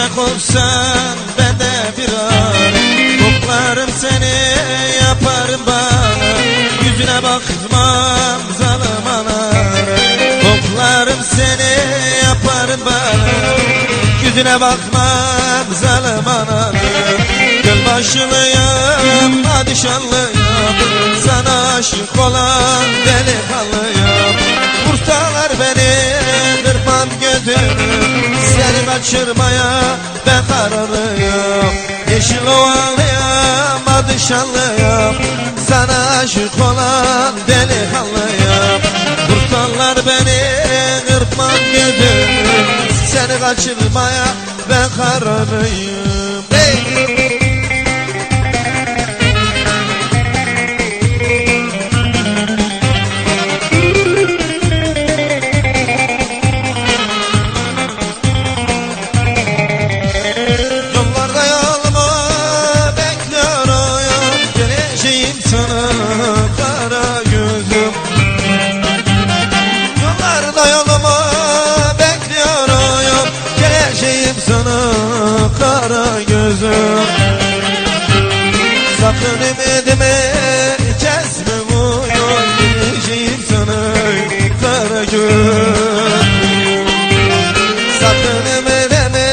Olacak olsan ben de bir an koklarım seni, yaparım bana. Yüzüne bakmam zalim ana. Koklarım seni, yaparım bana. Yüzüne bakmam zalim ana. Gölbaşılıyım, padişahlıyım, sana aşık olan delikanlıyım. Vursalar beni, kırpmam gözümü, seni kaçırmaya ben kararlıyım. Yeşil ovalıyım, padişahlıyım, sana aşık olan delikanlıyım. Vursalar beni, kırpmam gözümü, seni kaçırmaya ben kararlıyım. Hey! Sakın ümidimi kesme, uyur geleceğim sana kara gün. Sakın ümidimi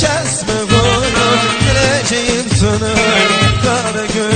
kesme, uyur geleceğim sana kara gün.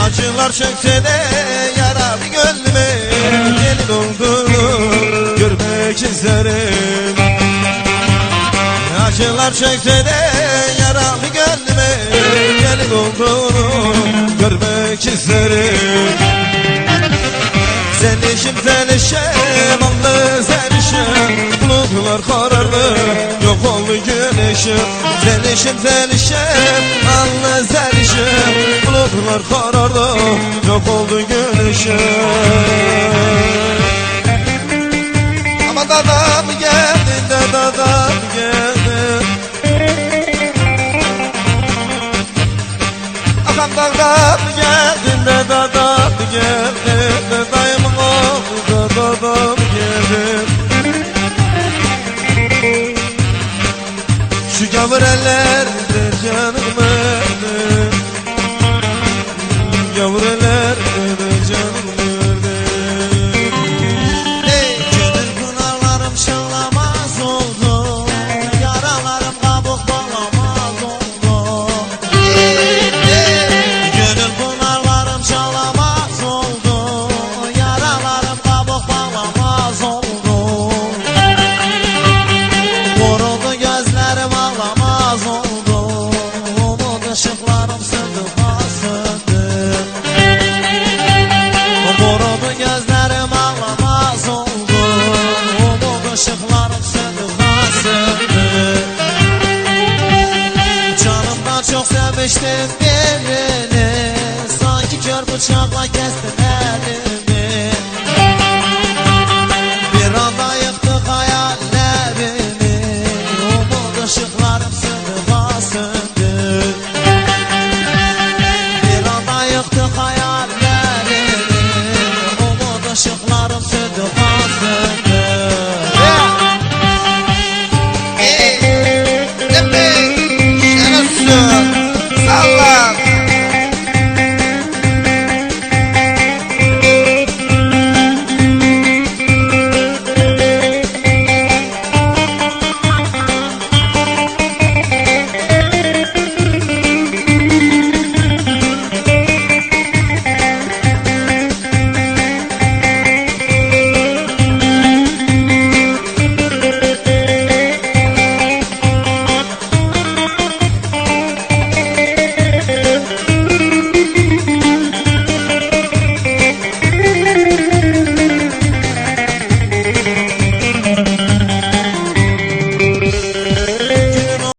Acılar çekse de yaralı gönlüme, gelin olduğunu görmek isterim. Acılar çekse de yaralı gönlüme, gelin olduğunu görmek isterim. Senişim senişim, allı senişim, bulutlar kararlı, yok oldu güneşim. Senişim senişim, allı senişim, bulutlar kararlı, yok oldu güneşim. Ama dadam geldi de dadam geldi. Akam dadam geldi de dadam geldi. Dayımın oğlu da dadam geldi. Şu gavur ellerde canım verdi, gavur ellerde canım verdi. Hey! Gönül pınarlarım şanlamaz oldu, yaralarım kabuk bağlamaz oldu. Hey! Hey! Gönül pınarlarım şanlamaz oldu, yaralarım kabuk bağlamaz oldu. Vuruldu gözlerim ağlamaz oldu, umut ışıklarım söndü söndü. Vuruldu gözlerim ağlamaz oldu, umut ışıklarım söndü söndü. Canımdan çok sevmiştim birini, sanki kör bıçakla